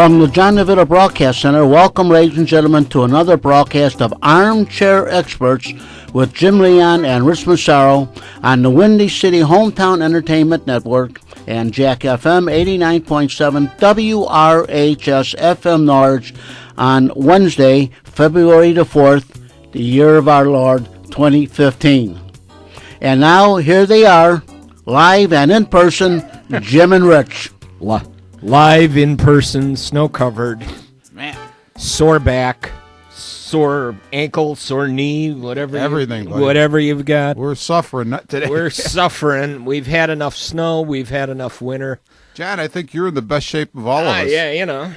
From the John DeVito Broadcast Center, welcome, ladies and gentlemen, to another broadcast of Armchair Experts with Jim Leon and Rich Massaro on the Windy City Hometown Entertainment Network and Jack FM 89.7 WRHS FM Norwich on Wednesday, February the 4th, the year of our Lord, 2015. And now, here they are, live and in person, Jim and Rich. Live in person, snow-covered, man, sore back, sore ankle, sore knee, whatever. Everything, buddy. Whatever you've got. We're suffering today. We're suffering. We've had enough snow. We've had enough winter. John, I think you're in the best shape of all of us. Yeah, you know.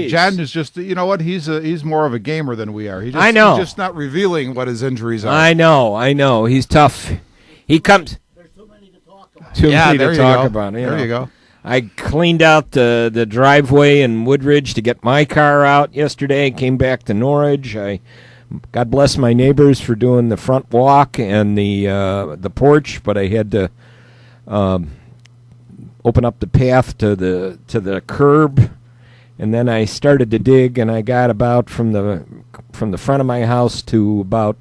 John is just, you know what? He's more of a gamer than we are. I know. He's just not revealing what his injuries are. I know. He's tough. He comes. There's too many to talk about. Too many to talk go. about. There you go. I cleaned out the driveway in Woodridge to get my car out yesterday. Came back to Norwich. God bless my neighbors for doing the front walk and the porch, but I had to open up the path to the curb, and then I started to dig, and I got about from the front of my house to about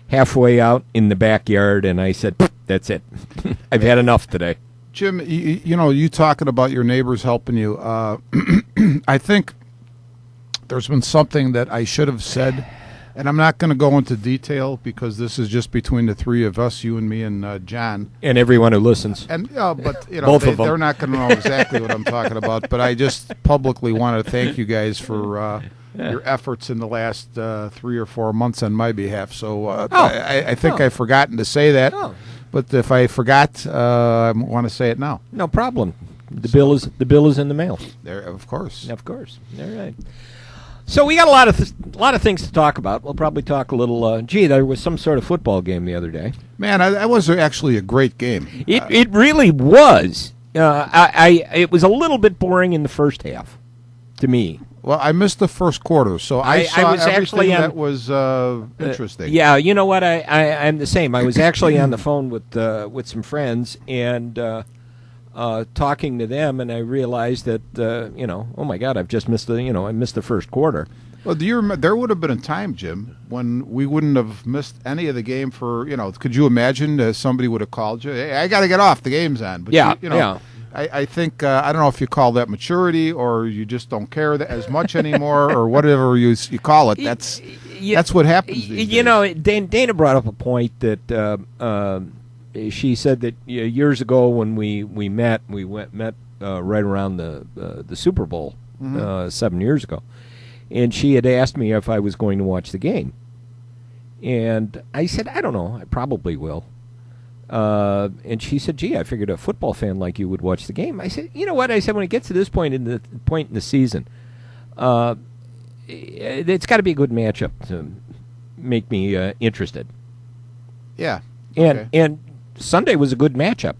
halfway out in the backyard, and I said, "That's it. I've had enough today." Jim, you know, you talking about your neighbors helping you. I think there's been something that I should have said, and I'm not going to go into detail because this is just between the three of us, you and me and John. And everyone who listens. And but you know, Both of them. they're not going to know exactly what I'm talking about. But I just publicly want to thank you guys for your efforts in the last 3 or 4 months on my behalf. So I think I've forgotten to say that. Oh. But if I forgot, I want to say it now. No problem. The bill is in the mail. There, of course. Of course. All right. So we got a lot of things to talk about. We'll probably talk a little. There was some sort of football game the other day. Man, that was actually a great game. It really was. It was a little bit boring in the first half, to me. Well, I missed the first quarter, so I saw was everything actually that was interesting. Yeah, you know what? I'm the same. I was actually on the phone with some friends and talking to them, and I realized that oh my God, I've just missed I missed the first quarter. Well, do you remember, there would have been a time, Jim, when we wouldn't have missed any of the game for could you imagine somebody would have called you? Hey, I got to get off. The game's on. But yeah. I think I don't know if you call that maturity or you just don't care as much anymore or whatever you call it. That's what happens these days. Dana brought up a point that she said that years ago when we met right around the Super Bowl 7 years ago, and she had asked me if I was going to watch the game, and I said I don't know, I probably will. And she said, "Gee, I figured a football fan like you would watch the game." I said, "You know what?" I said, "When it gets to this point in the season, it's got to be a good matchup to make me interested." Yeah, and Sunday was a good matchup.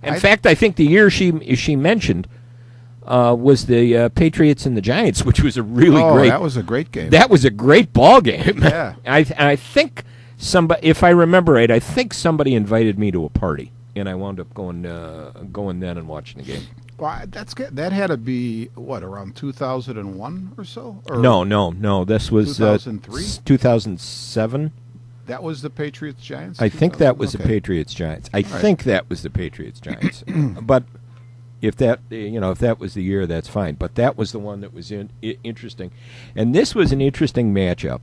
In fact, I think the year she mentioned was the Patriots and the Giants, which was a really great. That was a great game. That was a great ball game. Yeah, I think. If I remember right, I think somebody invited me to a party, and I wound up going then and watching the game. Well, that had to be around 2001 or so. Or No. This was 2003, 2007. That was the Patriots Giants. I think that was the Patriots Giants. Think that was the Patriots Giants. But if that was the year, that's fine. But that was the one that was interesting, and this was an interesting matchup.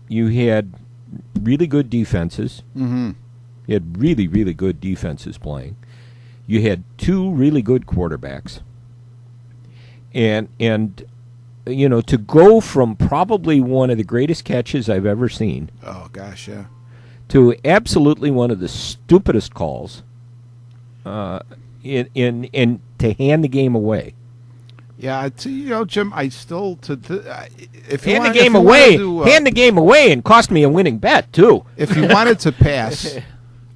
You had really good defenses. Mm-hmm. You had really, really good defenses playing. You had two really good quarterbacks. And to go from probably one of the greatest catches I've ever seen. Oh gosh, yeah. To absolutely one of the stupidest calls. And to hand the game away. Yeah, Jim, I still if you hand want, the game away, hand the game away, and cost me a winning bet too. If you wanted to pass,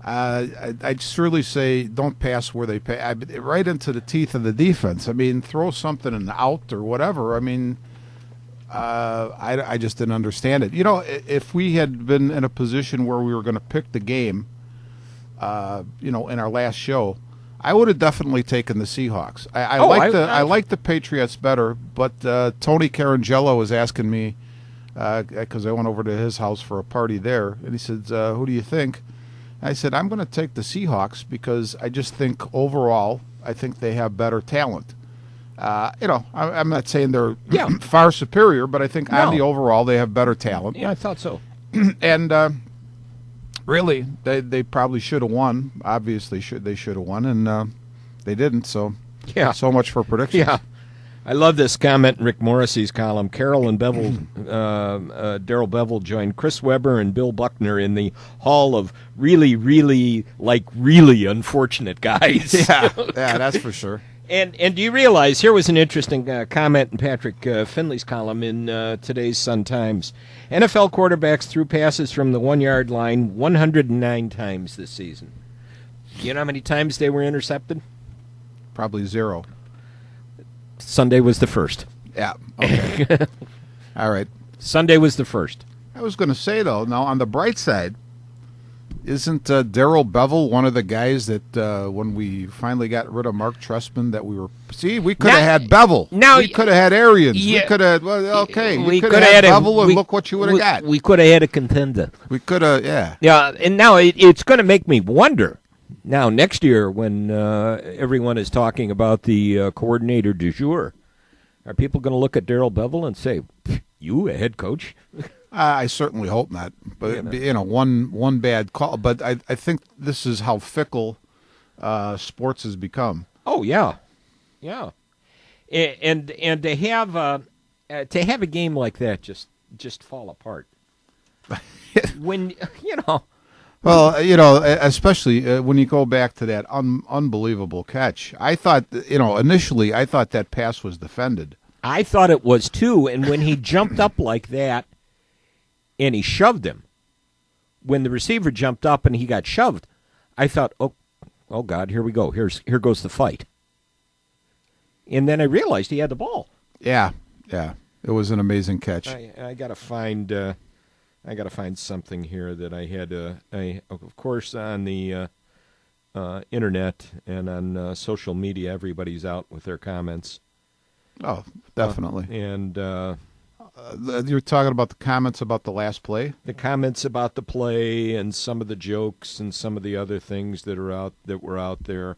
I'd surely say don't pass where they pass, right into the teeth of the defense. I mean, throw something in the out or whatever. I mean, I just didn't understand it. If we had been in a position where we were going to pick the game, in our last show, I would have definitely taken the Seahawks. I like the Patriots better, but Tony Carangelo was asking me because I went over to his house for a party there, and he said, "Who do you think?" I said, "I'm going to take the Seahawks because I just think overall, I think they have better talent." I'm not saying they're far superior, but I think on the overall they have better talent. Yeah, I thought so. And really, they probably should have won. Obviously, they should have won, and they didn't. So, so much for predictions. Yeah, I love this comment in Rick Morrissey's column. Carroll and Darrell Bevell joined Chris Webber and Bill Buckner in the hall of really, really unfortunate guys. Yeah, that's for sure. And do you realize, here was an interesting comment in Patrick Finley's column in today's Sun-Times. NFL quarterbacks threw passes from the 1-yard line 109 times this season. Do you know how many times they were intercepted? Probably 0. Sunday was the first. Yeah. Okay. All right. Sunday was the first. I was going to say, though, now on the bright side, isn't Darrell Bevell one of the guys that when we finally got rid of Mark Trestman that we could have had Bevell. We could have had Arians. Yeah, we could have, we could have had Bevell, and look what you would have got. We could have had a contender. We could have, yeah. Yeah, and now it's going to make me wonder. Now, next year when everyone is talking about the coordinator du jour, are people going to look at Darrell Bevell and say, you, a head coach? I certainly hope not. But, one bad call. But I think this is how fickle sports has become. Oh, yeah. Yeah. And to have a game like that just fall apart. When, Well, especially when you go back to that unbelievable catch. I thought, initially I thought that pass was defended. I thought it was too, and when he jumped up like that and he shoved him, when the receiver jumped up and he got shoved, I thought, oh God, here we go. Here goes the fight. And then I realized he had the ball. Yeah. It was an amazing catch. I got to find something here that I had. Of course, on the internet and on social media, everybody's out with their comments. Oh, definitely. And you're talking about the comments about the last play? The comments about the play and some of the jokes and some of the other things that were out there.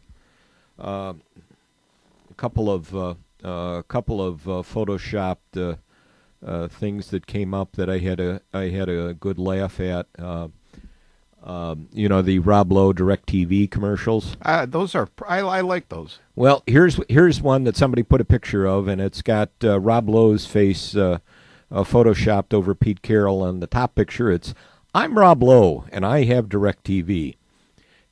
A couple of photoshopped things that came up that I had a good laugh at. The Rob Lowe DirecTV commercials. Those are I like those. Well, here's one that somebody put a picture of, and it's got Rob Lowe's face photoshopped over Pete Carroll. On the top picture, it's I'm Rob Lowe and I have DirecTV,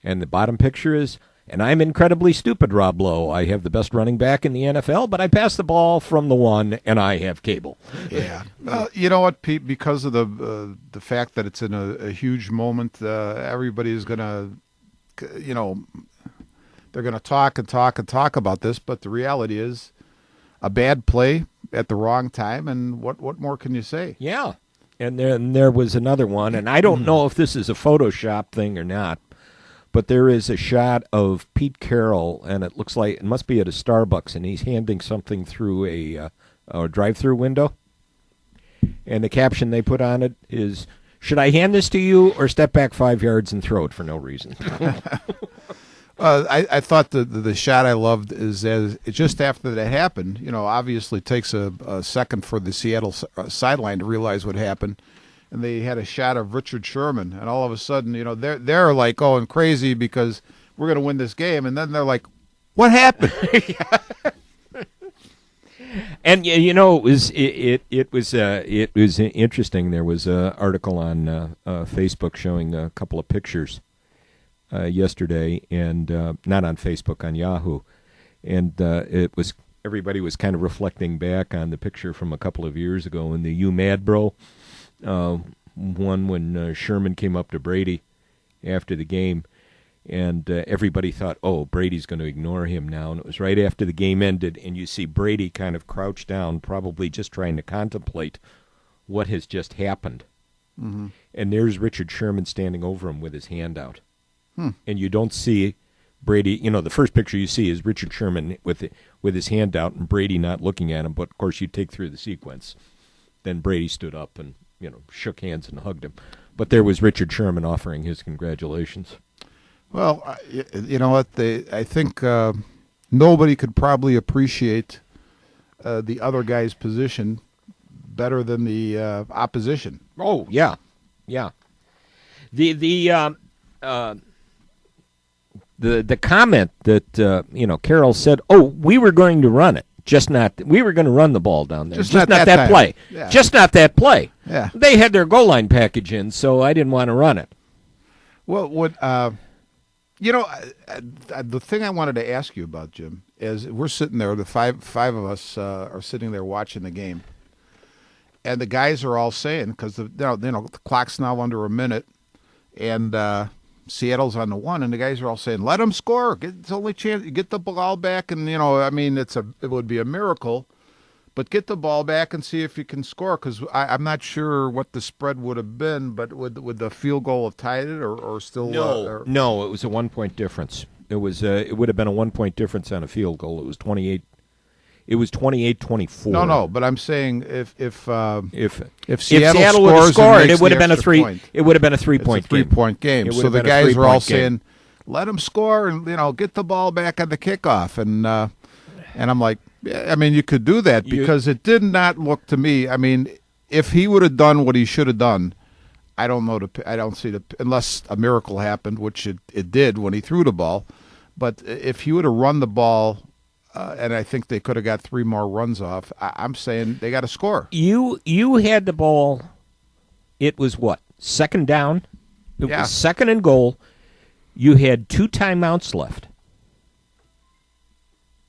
and the bottom picture is, and I'm incredibly stupid, Rob Lowe. I have the best running back in the NFL, but I pass the ball from the one, and I have cable. Yeah. You know what, Pete? Because of the fact that it's in a huge moment, everybody is going to, they're going to talk about this. But the reality is, a bad play at the wrong time, and what more can you say? Yeah. And then there was another one, and I don't know if this is a Photoshop thing or not. But there is a shot of Pete Carroll, and it looks like it must be at a Starbucks, and he's handing something through a drive-through window. And the caption they put on it is, "Should I hand this to you or step back 5 yards and throw it for no reason?" I thought the shot I loved is as just after that happened. Obviously it takes a second for the Seattle sideline to realize what happened. And they had a shot of Richard Sherman, and all of a sudden, they're like going crazy because we're going to win this game, and then they're like, "What happened?" And it was interesting. There was an article on Facebook showing a couple of pictures yesterday, and not on Facebook, on Yahoo, and everybody was kind of reflecting back on the picture from a couple of years ago in the "You Mad Bro." One when Sherman came up to Brady after the game, and everybody thought, oh, Brady's going to ignore him now. And it was right after the game ended, and you see Brady kind of crouched down, probably just trying to contemplate what has just happened. Mm-hmm. And there's Richard Sherman standing over him with his hand out. And you don't see Brady, the first picture you see is Richard Sherman with his hand out and Brady not looking at him. But of course, you take through the sequence. Then Brady stood up and shook hands and hugged him. But there was Richard Sherman offering his congratulations. Well, you know what? I think nobody could probably appreciate the other guy's position better than the opposition. Oh yeah. The comment that Carroll said, "Oh, we were going to run it, we were going to run the ball down there, just not that that play, yeah. just not that play." Yeah, they had their goal line package in, so I didn't want to run it. Well, the thing I wanted to ask you about, Jim, is we're sitting there, the five of us are sitting there watching the game, and the guys are all saying, because the clock's now under a minute, and Seattle's on the one, and the guys are all saying, "Let them score. It's the only chance. Get the ball back." And it would be a miracle, but get the ball back and see if you can score. Because I'm not sure what the spread would have been, but would the field goal have tied it or still? No, it was a 1-point difference. It was it would have been a 1-point difference on a field goal. It was 28. It was 28-24. No, but I'm saying if Seattle would have scores scored, it would have been a 3. Point, it would have been a 3-point game. 3-point game. So the guys were all saying, "Let them score and get the ball back on the kickoff." And I'm like, yeah, I mean, you could do that because it did not look to me. I mean, if he would have done what he should have done, I don't know. I don't see unless a miracle happened, which it did when he threw the ball. But if he would have run the ball. And I think they could have got 3 more runs off. I'm saying they got to score. You had the ball. It was what? Second down? It was second and goal. You had 2 timeouts left.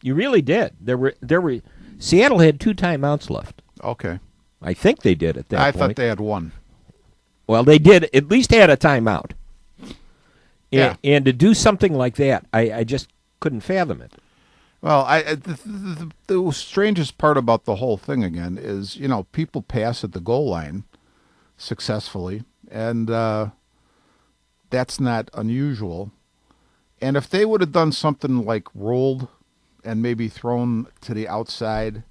You really did. There were Seattle had 2 timeouts left. Okay. I think they did at that point. I thought they had 1. Well, they did at least had a timeout. Yeah. And to do something like that, I just couldn't fathom it. Well, the strangest part about the whole thing again is, people pass at the goal line successfully, and that's not unusual. And if they would have done something like rolled and maybe thrown to the outside,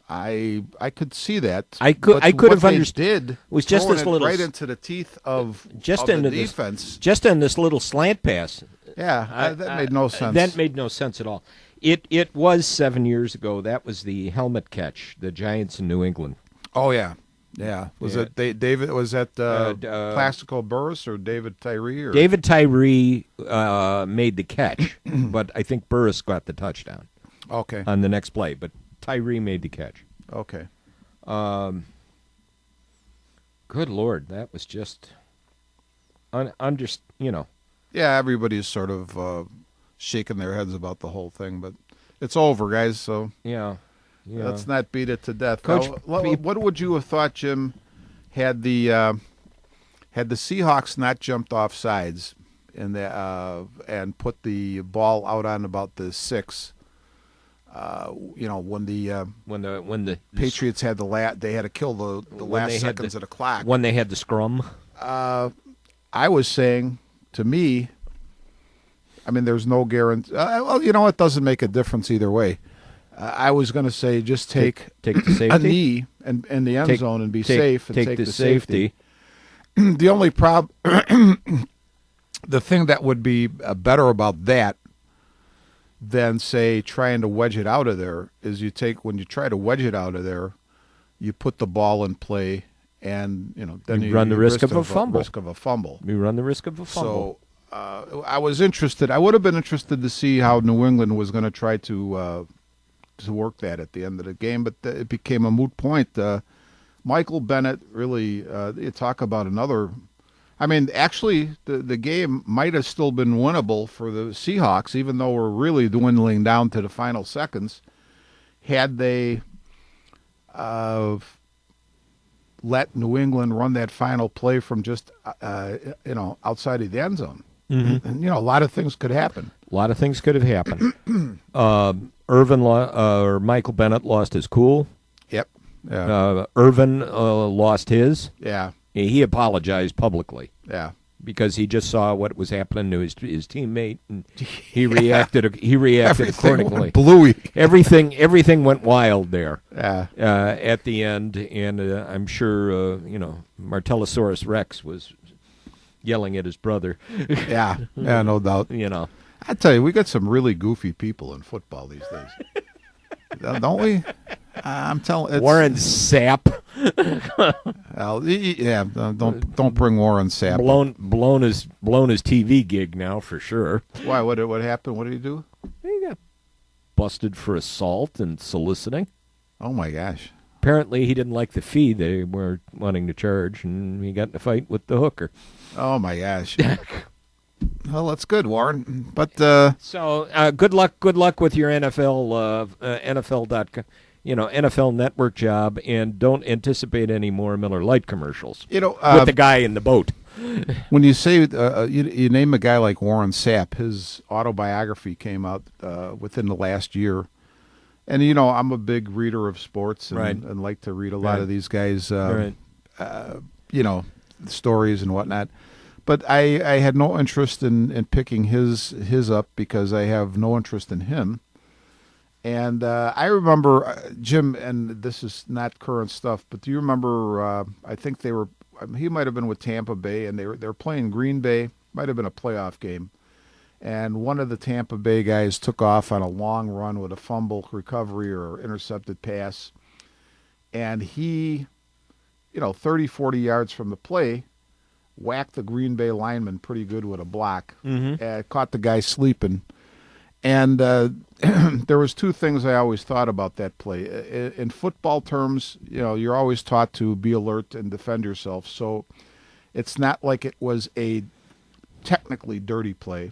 I could see that. I could have understood. Did was just this little right into the teeth of the defense, just in this little slant pass. Yeah, that made no sense. That made no sense at all. It was 7 years ago. That was the helmet catch, the Giants in New England. Oh yeah. Was it David? Was that Plaxico Burress or David Tyree? Or? David Tyree made the catch, but I think Burress got the touchdown. Okay. On the next play, but Tyree made the catch. Okay. Good Lord, that was just Yeah, everybody's sort of shaking their heads about the whole thing, but it's over, guys. So yeah. Let's not beat it to death. Coach, what would you have thought, Jim, had the Seahawks not jumped off sides and put the ball out on about the 6? When the Patriots had they had to kill the last seconds of the clock. When they had the scrum. I was saying, to me, I mean, there's no guarantee. It doesn't make a difference either way. I was going to say just take the safety. A knee in the end zone and be safe and take the safety. The only problem, the thing that would be better about that than, say, trying to wedge it out of there is when you try to wedge it out of there, you put the ball in play and, then you run the risk of a fumble. You run the risk of a fumble. So I was interested. I would have been interested to see how New England was going to try to work that at the end of the game, but it became a moot point. Michael Bennett really, you talk about another. I mean, actually, the game might have still been winnable for the Seahawks, even though we're really dwindling down to the final seconds, had they let New England run that final play from just outside of the end zone. Mm-hmm. And, a lot of things could happen. A lot of things could have happened. Michael Bennett lost his cool. Yep. Yeah. Irvin lost his. Yeah. He apologized publicly. Yeah. because he just saw what was happening to his teammate, and he reacted. He reacted accordingly. Bluey. Everything went wild there. Yeah. At the end, and I'm sure Martellosaurus Rex was yelling at his brother. Yeah, no doubt. I tell you, we got some really goofy people in football these days, don't we? I'm telling. Warren Sapp. Yeah, don't bring Warren Sapp. Blown his TV gig now for sure. Why? What happened? What did he do? He got busted for assault and soliciting. Oh my gosh! Apparently, he didn't like the fee they were wanting to charge, and he got in a fight with the hooker. Oh my gosh! Well, that's good, Warren. But so good luck with your NFL NFL.com. NFL Network job, and don't anticipate any more Miller Lite commercials. With the guy in the boat. When you say you name a guy like Warren Sapp, his autobiography came out within the last year, and I'm a big reader of sports and like to read a lot of these guys, stories and whatnot. But I had no interest in picking his up because I have no interest in him. And I remember, Jim, and this is not current stuff, but do you remember, I think he might have been with Tampa Bay, and they were playing Green Bay, might have been a playoff game, and one of the Tampa Bay guys took off on a long run with a fumble recovery or intercepted pass, and he, 30, 40 yards from the play, whacked the Green Bay lineman pretty good with a block, caught the guy sleeping. And there was two things I always thought about that play. In football terms, you're always taught to be alert and defend yourself. So it's not like it was a technically dirty play.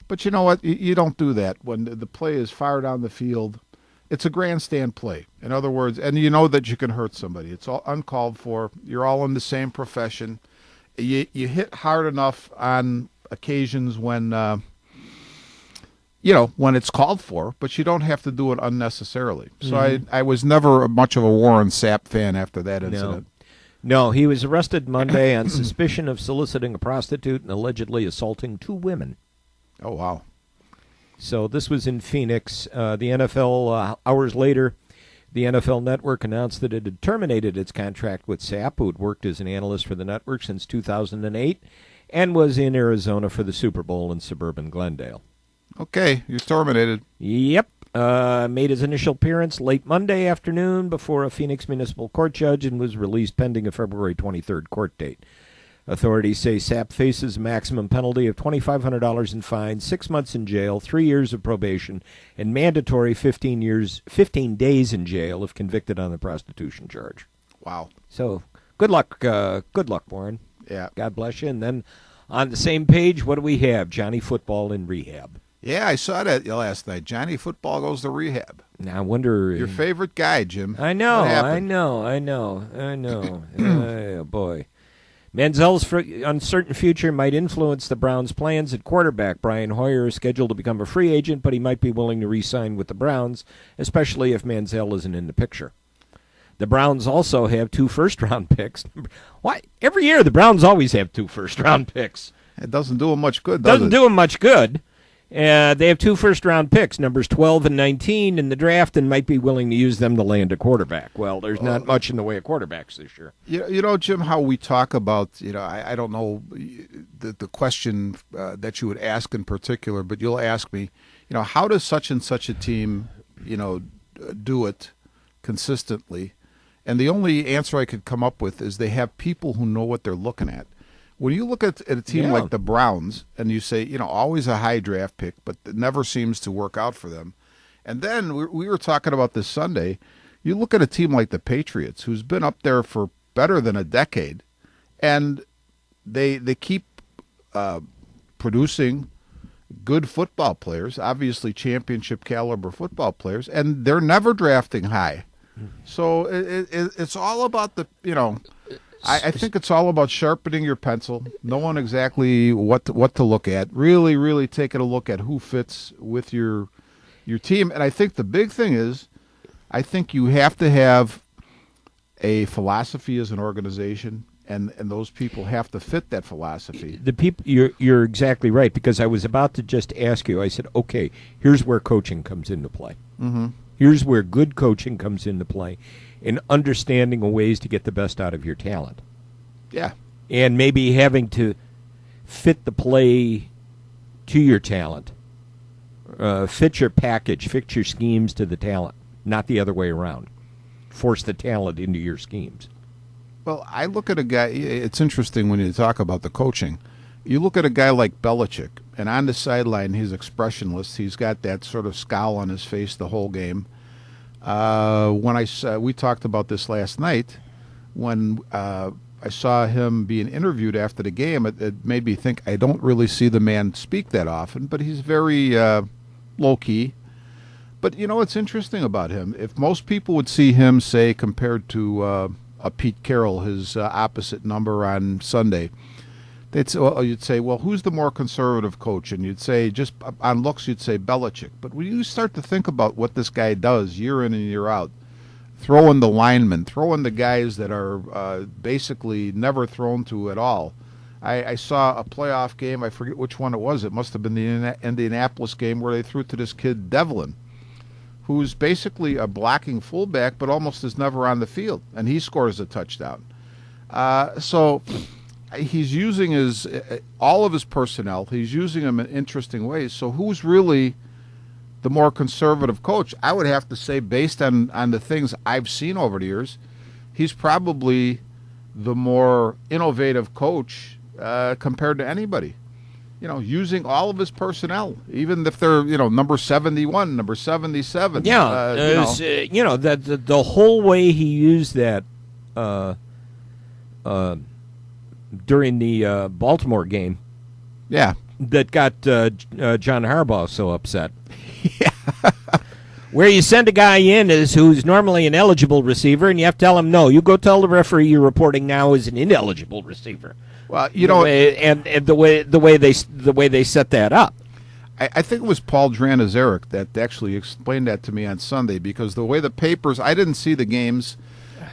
But you know what? You don't do that. When the play is far down the field, it's a grandstand play. In other words, and you know that you can hurt somebody. It's all uncalled for. You're all in the same profession. You hit hard enough on occasions when when it's called for, but you don't have to do it unnecessarily. So I was never much of a Warren Sapp fan after that incident. No, he was arrested Monday on suspicion of soliciting a prostitute and allegedly assaulting 2 women. Oh, wow. So this was in Phoenix. The NFL, hours later, the NFL Network announced that it had terminated its contract with Sapp, who had worked as an analyst for the network since 2008 and was in Arizona for the Super Bowl in suburban Glendale. Okay, you're terminated. Yep. Made his initial appearance late Monday afternoon before a Phoenix Municipal Court judge and was released pending a February 23rd court date. Authorities say Sapp faces a maximum penalty of $2,500 in fines, 6 months in jail, 3 years of probation, and mandatory 15 days in jail if convicted on the prostitution charge. Wow. So good luck, Warren. Yeah. God bless you. And then on the same page, what do we have? Johnny Football in rehab. Yeah, I saw that last night. Johnny Football goes to rehab. Now I wonder. Your favorite guy, Jim. I know. Oh, boy. Manziel's uncertain future might influence the Browns' plans at quarterback. Brian Hoyer is scheduled to become a free agent, but he might be willing to re-sign with the Browns, especially if Manziel isn't in the picture. The Browns also have 2 first-round picks. Why? Every year the Browns always have 2 first-round picks. It doesn't do them much good, does it? Doesn't do them much good. They have 2 first-round picks, numbers 12 and 19 in the draft, and might be willing to use them to land a quarterback. Well, there's not much in the way of quarterbacks this year. Jim, how we talk about, I don't know the question that you would ask in particular, but you'll ask me, how does such and such a team, do it consistently? And the only answer I could come up with is they have people who know what they're looking at. When you look at a team like the Browns and you say, always a high draft pick, but it never seems to work out for them. And then we were talking about this Sunday. You look at a team like the Patriots, who's been up there for better than a decade, and they keep producing good football players, obviously championship caliber football players, and they're never drafting high. So it's all about the, I think it's all about sharpening your pencil, knowing exactly what to look at, really, really taking a look at who fits with your team. And I think the big thing is, I think you have to have a philosophy as an organization. and those people have to fit that philosophy. The people, you're exactly right, because I was about to just ask you. I said, okay, here's where coaching comes into play. Mm-hmm. Here's where good coaching comes into play, in understanding ways to get the best out of your talent, Yeah, and maybe having to fit the play to your talent, fit your package, fit your schemes to the talent, not the other way around. Force the talent into your schemes. well, I look at a guy. It's interesting when you talk about the coaching. You look at a guy like Belichick, and on the sideline, he's expressionless. He's got that sort of scowl on his face the whole game. We talked about this last night, when I saw him being interviewed after the game, it made me think, I don't really see the man speak that often, but he's very low-key. But, you know, what's interesting about him, if most people would see him, say, compared to a Pete Carroll, his opposite number on Sunday, you'd say, well, who's the more conservative coach? And you'd say, just on looks, you'd say Belichick. But when you start to think about what this guy does year in and year out, throw in the linemen, throw in the guys that are basically never thrown to at all. I saw a playoff game, I forget which one it was. It must have been the Indianapolis game, where they threw to this kid, Devlin, who's basically a blocking fullback, but almost is never on the field, and he scores a touchdown. So he's using all of his personnel. He's using them in interesting ways. So who's really the more conservative coach? I would have to say, based on the things I've seen over the years, he's probably the more innovative coach compared to anybody. You know, using all of his personnel, even if they're, number 71, number 77. Yeah, the whole way he used that during the Baltimore game. Yeah. That got John Harbaugh so upset. Yeah. Where you send a guy in who's normally an eligible receiver, and you have to tell him, no, you go tell the referee you're reporting now is an ineligible receiver. Well, the way they set that up. I think it was Paul Dranazaric that actually explained that to me on Sunday, because the way the papers, I didn't see the games,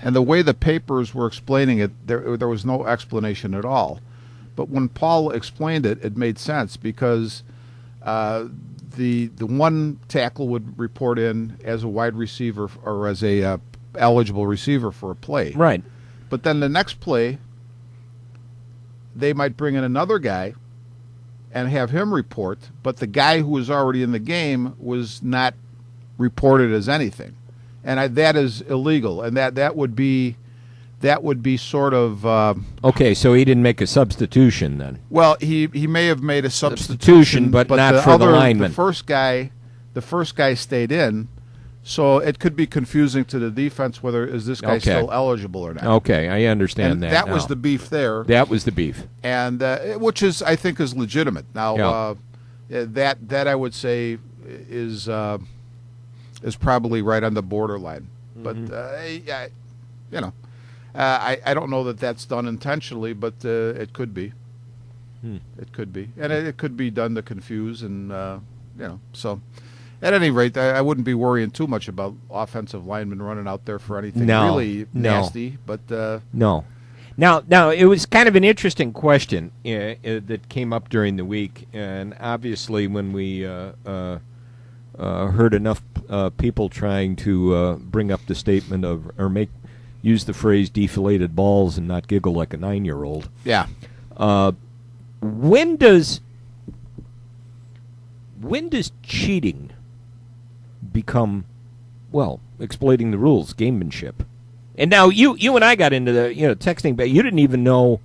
and the way the papers were explaining it, there was no explanation at all. But when Paul explained it, it made sense, because the one tackle would report in as a wide receiver or as a eligible receiver for a play. Right. But then the next play, they might bring in another guy and have him report, but the guy who was already in the game was not reported as anything. And that is illegal, and that would be sort of okay. So he didn't make a substitution then. Well, he may have made a substitution, but not for the lineman. The first guy stayed in, so it could be confusing to the defense whether is this guy still eligible or not. Okay, I understand and that. That was the beef there. That was the beef, and which I think is legitimate. Now, that I would say is probably right on the borderline, but I don't know that that's done intentionally, but it could be. It could be, and it could be done to confuse, and So, at any rate, I wouldn't be worrying too much about offensive linemen running out there for anything really nasty. But no. Now it was kind of an interesting question that came up during the week, and obviously when we heard enough people trying to bring up the statement of use the phrase deflated balls and not giggle like a 9-year-old. Yeah. When does cheating become, exploiting the rules, gamemanship? And now you and I got into the texting, but you didn't even know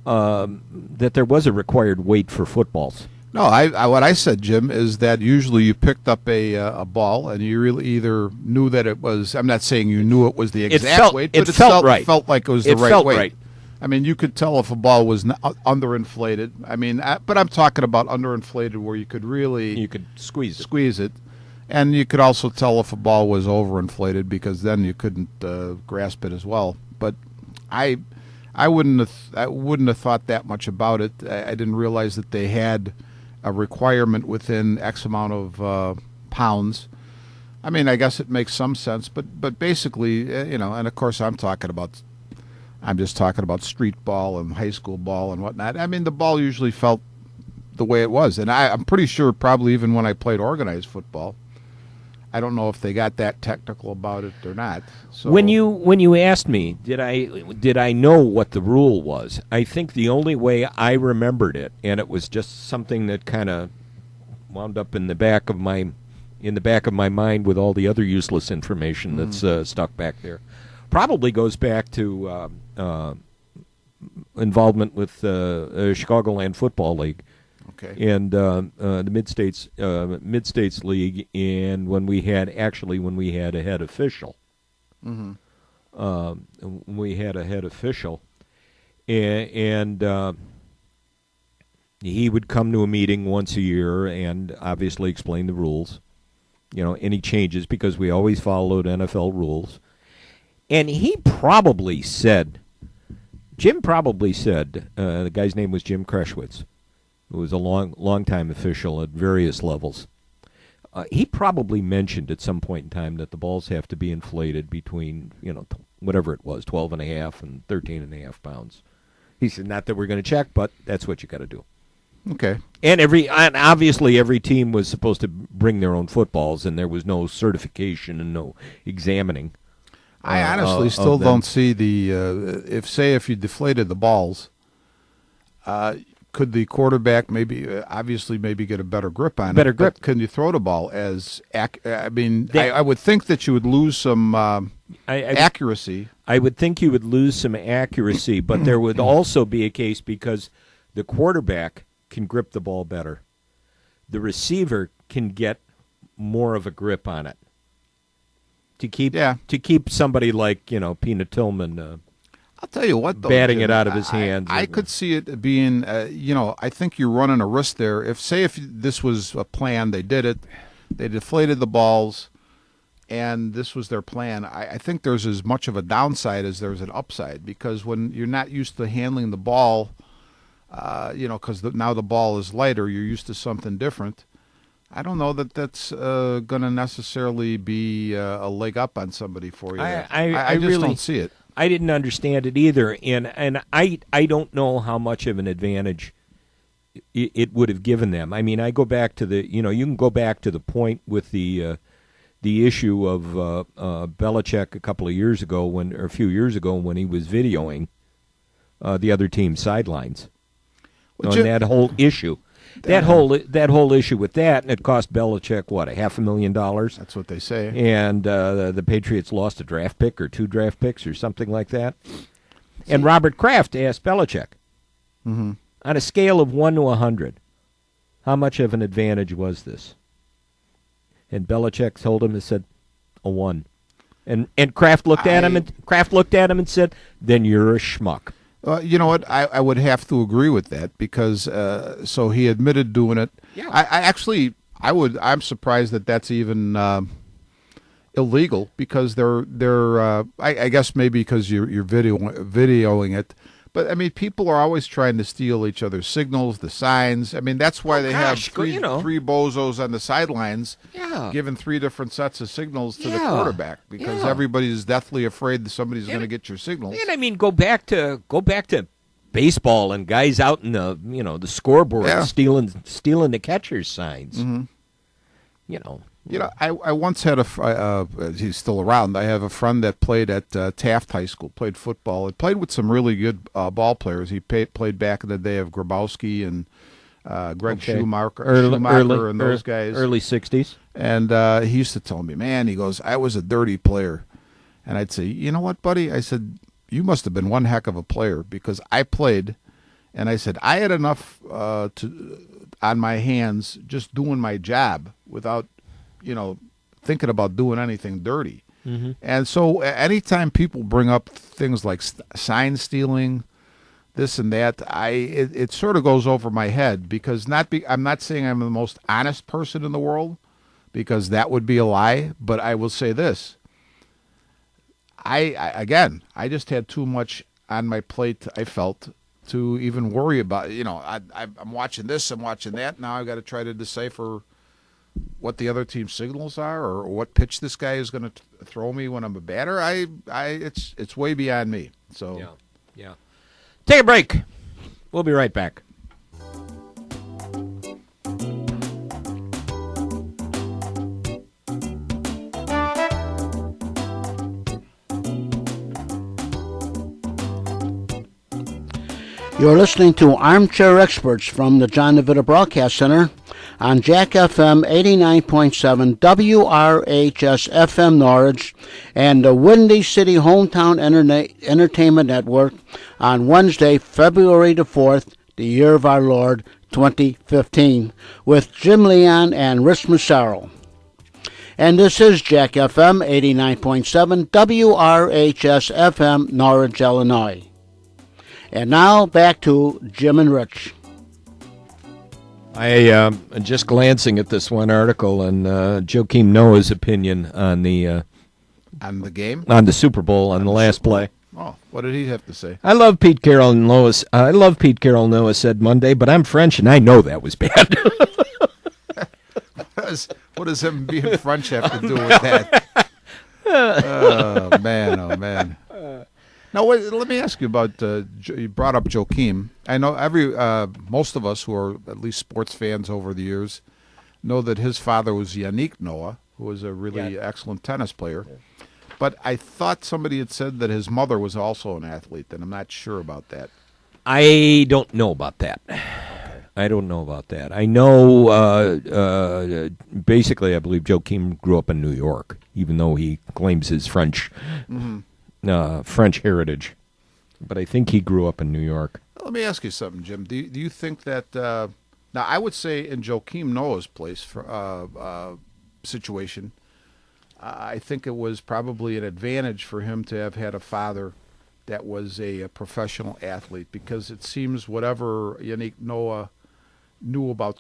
that there was a required weight for footballs. No, what I said, Jim, is that usually you picked up a ball and you really either knew that it was. I'm not saying you knew it was the exact weight, but it felt right. It felt like it was the right weight. Right. I mean, you could tell if a ball was underinflated. I mean, but I'm talking about underinflated where you could squeeze it, and you could also tell if a ball was overinflated, because then you couldn't grasp it as well. But I wouldn't have thought that much about it. I didn't realize that they had a requirement within X amount of pounds. I mean, I guess it makes some sense, but basically, and of course I'm talking about I'm just talking about street ball and high school ball and whatnot. I mean, the ball usually felt the way it was. And I'm pretty sure probably even when I played organized football, I don't know if they got that technical about it or not. So When you asked me, did I know what the rule was? I think the only way I remembered it, and it was just something that kind of wound up in the back of my mind with all the other useless information that's stuck back there, probably goes back to involvement with Chicagoland Football League. Okay. And the Mid-States League, and when we had a head official. We had a head official, and he would come to a meeting once a year and obviously explain the rules, any changes, because we always followed NFL rules. And Jim probably said, the guy's name was Jim Kreschwitz, who was a long-time official at various levels. He probably mentioned at some point in time that the balls have to be inflated between, whatever it was, 12.5 and 13.5 pounds. He said, not that we're going to check, but that's what you got to do. Okay. And obviously every team was supposed to bring their own footballs, and there was no certification and no examining. I honestly still don't see the if you deflated the balls, could the quarterback maybe get a better grip on it? Better grip. But can you throw the ball as I would think that you would lose some accuracy. I would think you would lose some accuracy, but there would also be a case because the quarterback can grip the ball better. The receiver can get more of a grip on it. To keep somebody like, Peanut Tillman I'll tell you what, though, batting Jim, it out of his hands. I could see it being, I think you're running a risk there. If this was a plan, they did it, they deflated the balls, and this was their plan, I think there's as much of a downside as there's an upside, because when you're not used to handling the ball, because now the ball is lighter, you're used to something different. I don't know that that's going to necessarily be a leg up on somebody for you. I just really don't see it. I didn't understand it either, and I don't know how much of an advantage it would have given them. I mean, I go back to you can go back to the point with the issue of Belichick a few years ago when he was videoing the other team's sidelines. Well, on that whole issue. That whole issue with that, and it cost Belichick, what, $500,000? That's what they say. And the Patriots lost a draft pick or 2 draft picks or something like that. And Robert Kraft asked Belichick, on a scale of 1 to 100, how much of an advantage was this? And Belichick told him, he said, a 1. And Kraft looked at him and said, then you're a schmuck. You know what? I would have to agree with that because so he admitted doing it. Yeah. I'm surprised that that's even illegal because they're I guess maybe because you're videoing it. But I mean, people are always trying to steal each other's signals, the signs. I mean, that's why have three bozos on the sidelines, giving 3 different sets of signals to the quarterback because everybody's deathly afraid that somebody's going to get your signals. And I mean, go back to baseball and guys out in the scoreboard stealing the catcher's signs. I once had he's still around. I have a friend that played at Taft High School, played football, and played with some really good ball players. He played back in the day of Grabowski and Greg Schumacher and those guys. Early 60s. And he used to tell me, man, he goes, I was a dirty player. And I'd say, you know what, buddy? I said, you must have been one heck of a player because I played. And I said, I had enough on my hands just doing my job without thinking about doing anything dirty. Mm-hmm. And so anytime people bring up things like sign stealing, this and that, it sort of goes over my head because I'm not saying I'm the most honest person in the world because that would be a lie, but I will say this. I just had too much on my plate, I felt, to even worry about, I'm watching this, I'm watching that. Now I've got to try to decipher what the other team's signals are or what pitch this guy is going to throw me when I'm a batter. It's way beyond me. So Yeah. Take a break. We'll be right back. You're listening to Armchair Experts from the John DeVita Broadcast Center on Jack FM 89.7 WRHS FM Norwich and the Windy City Hometown Entertainment Network on Wednesday, February the 4th, the year of our Lord, 2015, with Jim Leon and Rich Massaro. And this is Jack FM 89.7 WRHS FM Norwich, Illinois. And now back to Jim and Rich. I just glancing at this one article and Joakim Noah's opinion on the game, on the Super Bowl, on the last play. Oh, what did he have to say? I love Pete Carroll and Noah. I love Pete Carroll. Noah said Monday, but I'm French and I know that was bad. What does him being French have to do with that? Oh man. Now, let me ask you about. You brought up Joakim. I know most of us who are at least sports fans over the years know that his father was Yannick Noah, who was a really excellent tennis player. Yeah. But I thought somebody had said that his mother was also an athlete, and I'm not sure about that. I don't know about that. I don't know about that. I know, basically, I believe Joakim grew up in New York, even though he claims his French heritage. But I think he grew up in New York. Let me ask you something, Jim. Do you think that now I would say in Joakim Noah's place for situation, I think it was probably an advantage for him to have had a father that was a professional athlete, because it seems whatever Yannick Noah knew about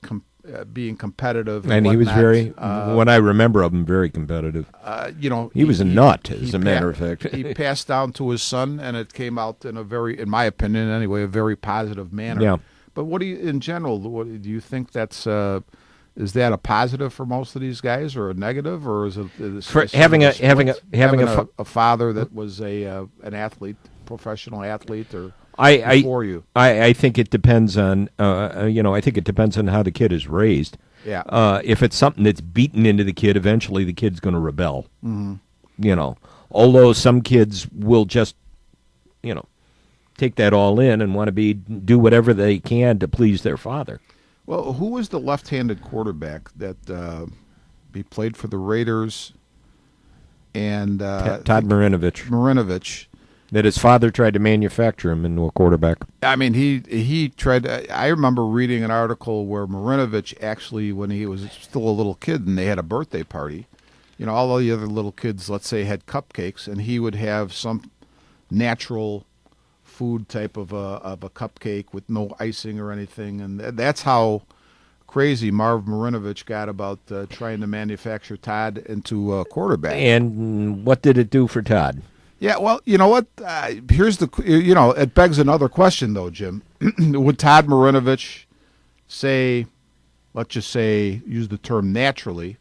being competitive, and he was very, what I remember of him, very competitive. He was a nut, as a matter of fact. He passed down to his son, and it came out in a very, in my opinion anyway, a very positive manner. Yeah. But what do you, in general, do you think that's is that a positive for most of these guys, or a negative, or is it having a father that was an athlete, professional athlete, or for you? I think it depends on I think it depends on how the kid is raised. Yeah. If it's something that's beaten into the kid, eventually the kid's going to rebel. Mm-hmm. Although some kids will just take that all in and want to do whatever they can to please their father. Well, who was the left-handed quarterback that he played for the Raiders? And Todd Marinovich. That his father tried to manufacture him into a quarterback. I mean, he tried. I remember reading an article where Marinovich actually, when he was still a little kid, and they had a birthday party, all the other little kids, let's say, had cupcakes, and he would have some natural food type of a cupcake with no icing or anything, and that's how crazy Marv Marinovich got about trying to manufacture Todd into a quarterback. And what did it do for Todd? Yeah, well, you know what? Here's it begs another question, though, Jim. Would Todd Marinovich let's just say, use the term naturally,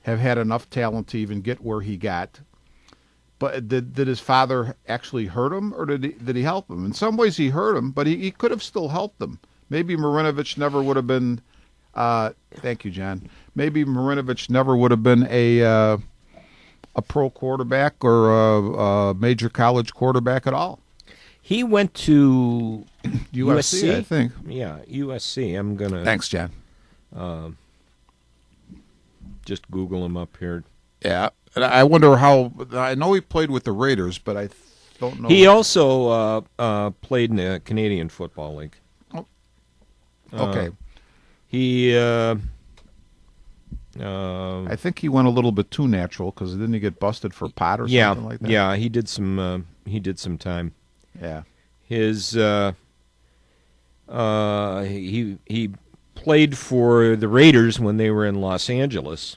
have had enough talent to even get where he got? But did his father actually hurt him, or did he help him? In some ways he hurt him, but he could have still helped him. Maybe Marinovich never would have been thank you, John. Maybe Marinovich never would have been a pro quarterback or a major college quarterback at all. He went to USC, I think. Yeah, USC. I'm going to... Thanks, John. Just Google him up here. Yeah. And I wonder how... I know he played with the Raiders, but I don't know. He also played in the Canadian Football League. Oh. Okay. I think he went a little bit too natural, because didn't he get busted for pot or something like that? Yeah, he did some time. Yeah. His he played for the Raiders when they were in Los Angeles.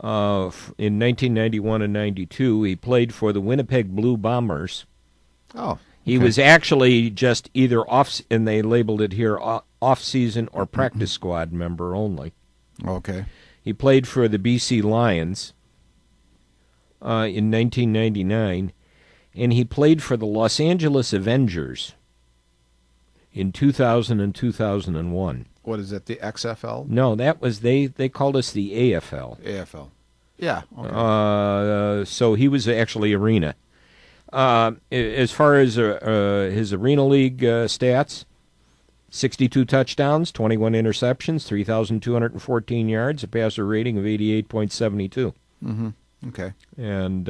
In 1991 and 92, he played for the Winnipeg Blue Bombers. Oh. He was actually just either off, and they labeled it here, off-season or practice squad member only. Okay. He played for the BC Lions in 1999, and he played for the Los Angeles Avengers in 2000 and 2001. What is that, the XFL? No, that was they called us the AFL. AFL. Yeah. Okay. So he was actually arena. As far as his Arena League stats, 62 touchdowns, 21 interceptions, 3,214 yards, a passer rating of 88.72. Okay. And,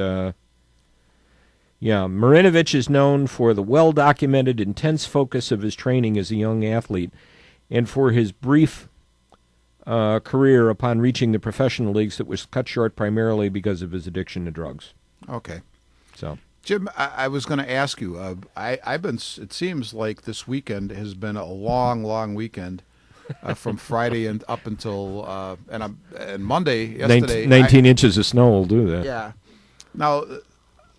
Marinovich is known for the well-documented, intense focus of his training as a young athlete and for his brief career upon reaching the professional leagues that was cut short primarily because of his addiction to drugs. Okay. So, Jim, I was going to ask you. I've been. It seems like this weekend has been a long, long weekend, from Friday and up until and Monday yesterday. 19 inches of snow will do that. Yeah. Now,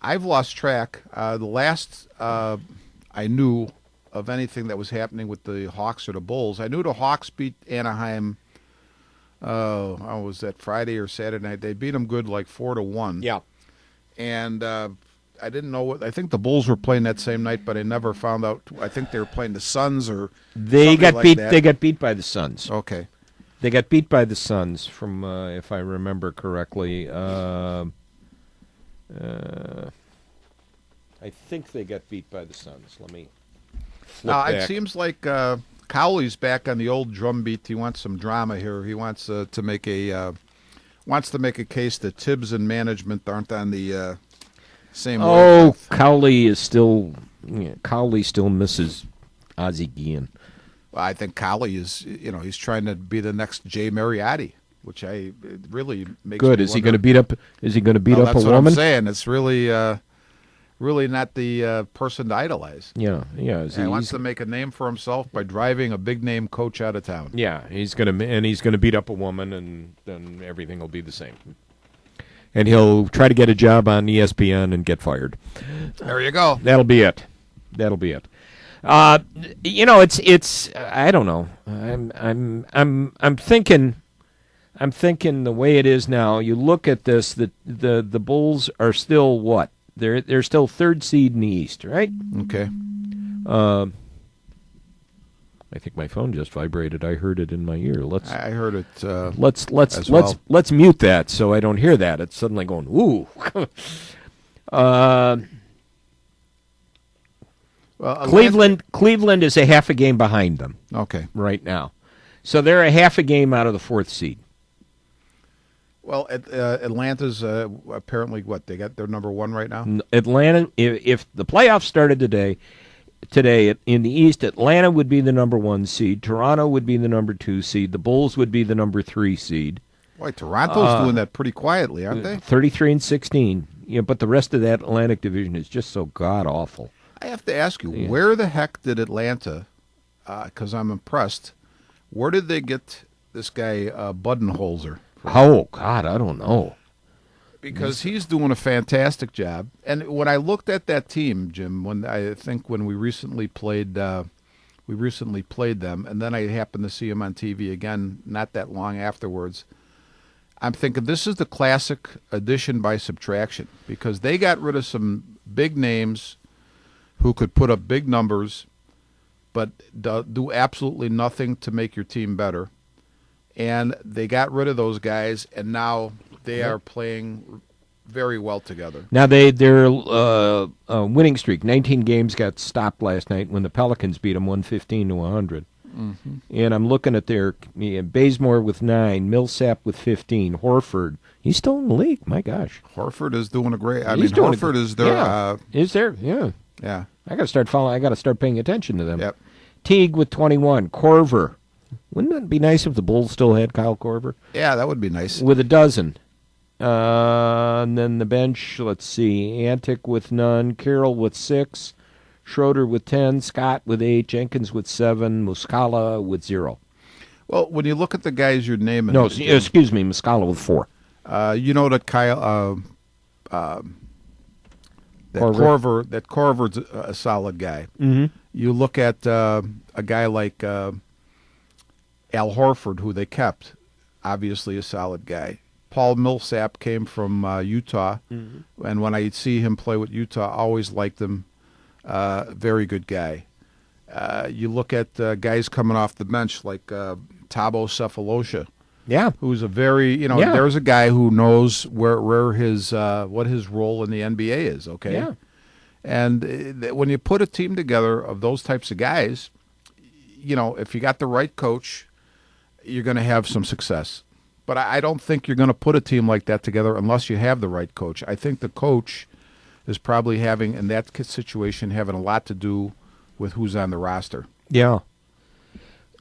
I've lost track. The last I knew of anything that was happening with the Hawks or the Bulls, I knew the Hawks beat Anaheim. Was that Friday or Saturday night? They beat them good, like 4-1. Yeah. And I didn't know what. I think the Bulls were playing that same night, but I never found out. I think they were playing the Suns or They got like beat. that. They got beat by the Suns. Okay. They got beat by the Suns, from if I remember correctly. I think they got beat by the Suns. Let me flip Now back. it seems like Cowley's back on the old drum beat. He wants some drama here. He wants to make a case that Tibbs and management aren't on the same. Oh, wavelength. Cowley is still. Cowley still misses Ozzie Guillen. Well, I think Cowley is. He's trying to be the next Jay Mariotti, which it really makes Good. me Is he wonder- going to beat up? Is he going to beat Well, up that's a what woman? I'm saying. It's really not the person to idolize. Yeah. He wants to make a name for himself by driving a big name coach out of town. Yeah, he's going to beat up a woman, and then everything will be the same. And he'll try to get a job on ESPN and get fired. There you go. That'll be it. It's I don't know. I'm thinking the way it is now. You look at this, the Bulls are still what? They're still third seed in the East, right? Okay. I think my phone just vibrated. I heard it in my ear. I heard it. Let's as well. let's mute that so I don't hear that. It's suddenly going ooh. Well, Cleveland is a half a game behind them Okay. right now, so they're a half a game out of the fourth seed. Well, Atlanta's apparently what they got. They're number one right now. Atlanta, if the playoffs started today in the East, Atlanta would be the number 1 seed. Toronto would be the number 2 seed. The Bulls would be the number 3 seed. Boy, Toronto's doing that pretty quietly, aren't they? 33-16. Yeah, but the rest of that Atlantic division is just so god awful. I have to ask you, where the heck did Atlanta? Because I'm impressed. Where did they get this guy Budenholzer? Oh God, I don't know. Because he's doing a fantastic job. And when I looked at that team, Jim, when we recently played them, and then I happened to see him on TV again not that long afterwards. I'm thinking this is the classic addition by subtraction, because they got rid of some big names who could put up big numbers, but do absolutely nothing to make your team better. And they got rid of those guys, and now they are playing very well together. Now their winning streak, 19 games, got stopped last night when the Pelicans beat them 115-100. Mm-hmm. And I'm looking at their Bazemore with 9, Millsap with 15, Horford. He's still in the league. My gosh, Horford is doing a great. Horford is their. Is there? Yeah. Yeah. I got to start following. I got to start paying attention to them. Yep. Teague with 21, Korver. Wouldn't that be nice if the Bulls still had Kyle Korver? Yeah, that would be nice. With a dozen. And then the bench, let's see, Antic with none, Carroll with 6, Schroeder with 10, Scott with 8, Jenkins with 7, Muscala with 0. Well, when you look at the guys you're naming... No, excuse me, Muscala with 4. You know that Korver's a solid guy. Mm-hmm. You look at a guy like Al Horford, who they kept, obviously a solid guy. Paul Millsap came from Utah, and when I see him play with Utah, I always liked him. Very good guy. You look at guys coming off the bench like Thabo Cephalosha, who's a very, there's a guy who knows where his what his role in the NBA is. Okay, and when you put a team together of those types of guys, if you got the right coach, you're going to have some success. But I don't think you're going to put a team like that together unless you have the right coach. I think the coach is probably having, in that situation, having a lot to do with who's on the roster. Yeah.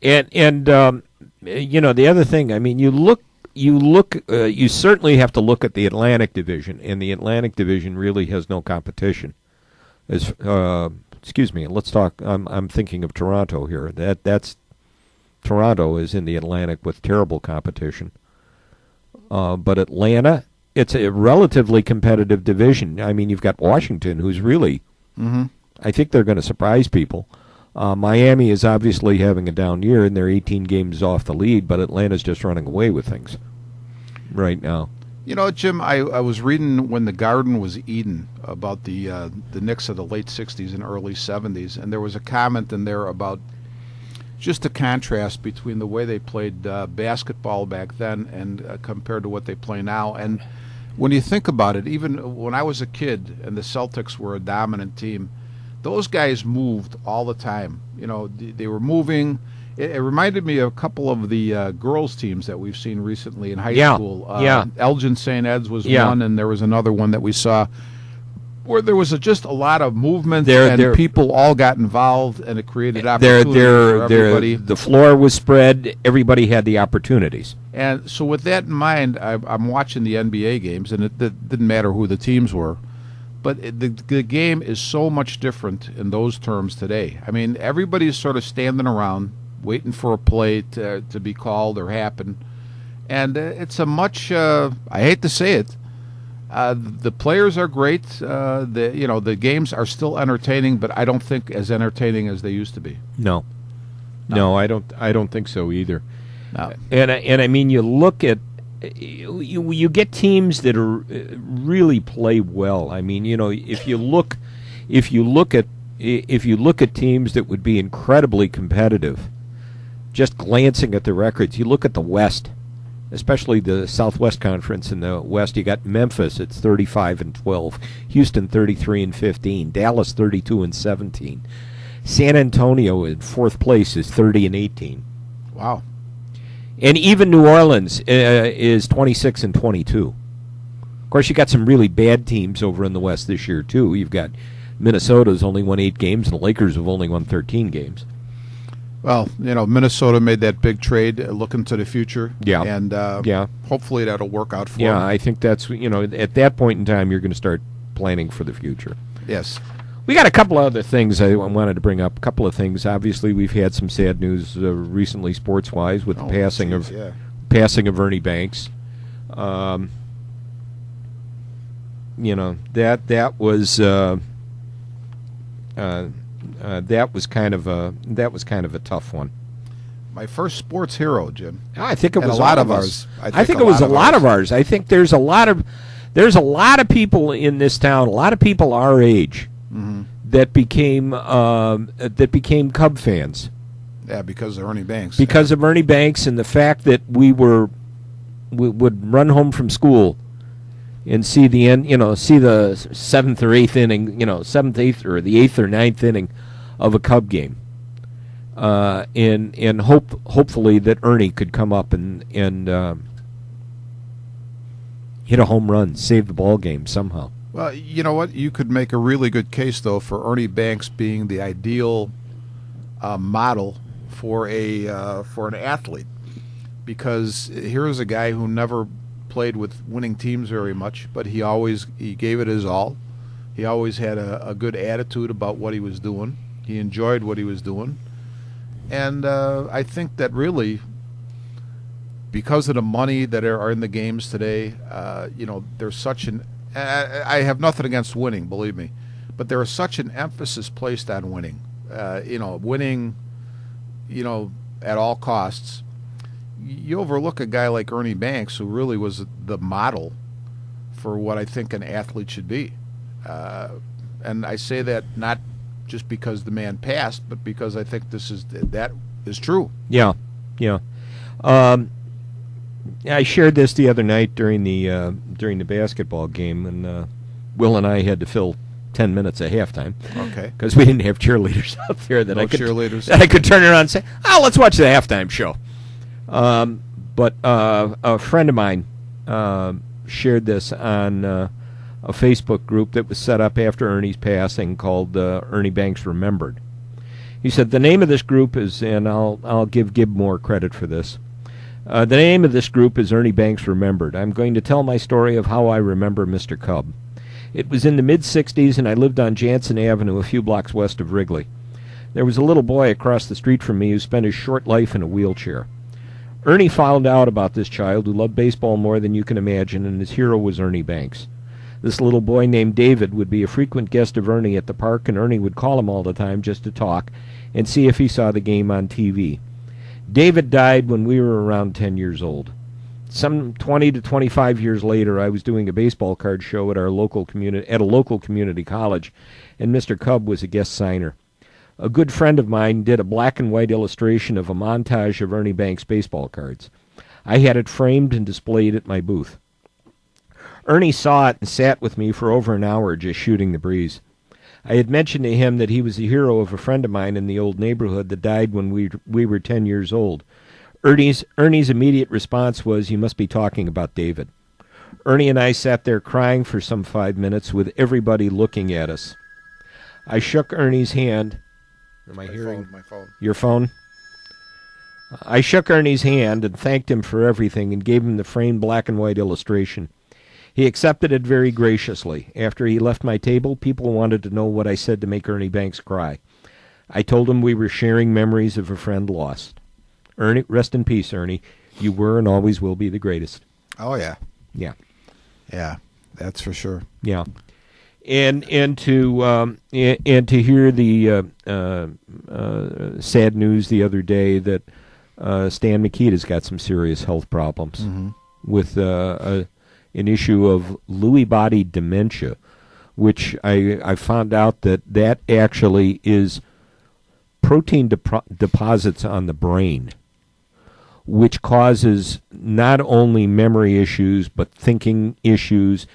And the other thing, I mean, you certainly have to look at the Atlantic Division, and the Atlantic Division really has no competition. Excuse me, let's talk, I'm thinking of Toronto here. That's Toronto is in the Atlantic with terrible competition. But Atlanta, it's a relatively competitive division. I mean, you've got Washington, who's really, I think they're going to surprise people. Miami is obviously having a down year, and they're 18 games off the lead, but Atlanta's just running away with things right now. Jim, I was reading when the Garden was Eden about the Knicks of the late 60s and early 70s, and there was a comment in there about just the contrast between the way they played basketball back then and compared to what they play now. And when you think about it, even when I was a kid and the Celtics were a dominant team, those guys moved all the time. They were moving. It reminded me of a couple of the girls' teams that we've seen recently in high school. Elgin St. Ed's was one, and there was another one that we saw where there was just a lot of movement and people all got involved, and it created opportunities for everybody. The floor was spread. Everybody had the opportunities. And so with that in mind, I'm watching the NBA games, and it didn't matter who the teams were. But the game is so much different in those terms today. I mean, everybody's sort of standing around waiting for a play to be called or happen. And it's a much, I hate to say it, the players are great. The games are still entertaining, but I don't think as entertaining as they used to be. No, I don't think so either. No. And I mean, you look at you get teams that are really play well. I mean, if you look at teams that would be incredibly competitive, just glancing at the records, you look at the West, especially the Southwest Conference. In the West, you got Memphis, it's 35-12, Houston 33-15, Dallas 32-17, San Antonio in fourth place is 30-18. Wow. And even New Orleans is 26-22. Of course, you got some really bad teams over in the West this year too. You've got Minnesota's only won 8 games, and the Lakers have only won 13 games. Well, Minnesota made that big trade looking to the future. Yeah. And hopefully that'll work out for them. Yeah, I think that's, at that point in time, you're going to start planning for the future. Yes. We got a couple of other things I wanted to bring up. A couple of things. Obviously, we've had some sad news recently, sports-wise, with the passing of Ernie Banks. That was kind of a tough one. My first sports hero, Jim. I think it was a lot of ours. I think it was a lot of ours. I think there's a lot of people in this town, a lot of people our age, that became Cub fans. Yeah, because of Ernie Banks. Because of Ernie Banks and the fact that we would run home from school and see the end, see the 7th or 8th inning, 7th, 8th, or the 8th or 9th inning of a Cub game, and hopefully that Ernie could come up and hit a home run, save the ball game somehow. Well, you know what? You could make a really good case, though, for Ernie Banks being the ideal model for an athlete, because here's a guy who never played with winning teams very much, but he gave it his all. He always had a good attitude about what he was doing. He enjoyed what he was doing, and I think that really, because of the money that are in the games today, there's such an I have nothing against winning, believe me, but there is such an emphasis placed on winning. Winning, at all costs. you overlook a guy like Ernie Banks, who really was the model for what I think an athlete should be. And I say that not just because the man passed, but because I think that is true. Yeah, yeah. I shared this the other night during the basketball game, and Will and I had to fill 10 minutes at halftime. Okay. Because we didn't have cheerleaders out there that No I could cheerleaders. that I could turn around and say, "Oh, let's watch the halftime show." But a friend of mine shared this on a Facebook group that was set up after Ernie's passing called Ernie Banks Remembered. He said the name of this group is, and I'll give Gib more credit for this. The name of this group is Ernie Banks Remembered. I'm going to tell my story of how I remember Mr. Cub. It was in the mid-'60s, and I lived on Jansen Avenue, a few blocks west of Wrigley. There was a little boy across the street from me who spent his short life in a wheelchair. Ernie found out about this child who loved baseball more than you can imagine, and his hero was Ernie Banks. This little boy named David would be a frequent guest of Ernie at the park, and Ernie would call him all the time just to talk and see if he saw the game on TV. David died when we were around 10 years old. Some 20 to 25 years later, I was doing a baseball card show at a local community college, and Mr. Cub was a guest signer. A good friend of mine did a black and white illustration of a montage of Ernie Banks baseball cards. I had it framed and displayed at my booth. Ernie saw it and sat with me for over an hour just shooting the breeze. I had mentioned to him that he was the hero of a friend of mine in the old neighborhood that died when we were 10 years old. Ernie's immediate response was, "You must be talking about David." Ernie and I sat there crying for some 5 minutes with everybody looking at us. I shook Ernie's hand. Am I hearing My phone. your phone? I shook Ernie's hand and thanked him for everything and gave him the framed black and white illustration. He accepted it very graciously. After he left my table, people wanted to know what I said to make Ernie Banks cry. I told him we were sharing memories of a friend lost. Ernie, rest in peace, Ernie. You were and always will be the greatest. Oh yeah, Yeah, yeah, that's for sure. yeah. And to hear the sad news the other day that Stan Mikita's got some serious health problems with an issue of Lewy body dementia, which I found out that actually is protein deposits on the brain, which causes not only memory issues but thinking issues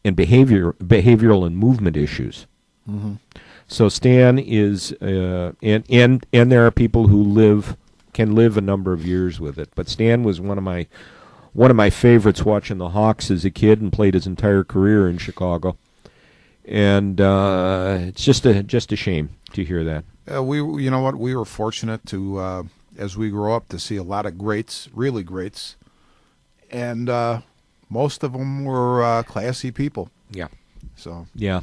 and behavioral and movement issues. So Stan is and there are people who can live a number of years with it. But Stan was one of my favorites watching the Hawks as a kid and played his entire career in Chicago. And it's just a shame to hear that. You know what? We were fortunate to, as we grew up, to see a lot of greats, really greats, and most of them were classy people. Yeah. So Yeah.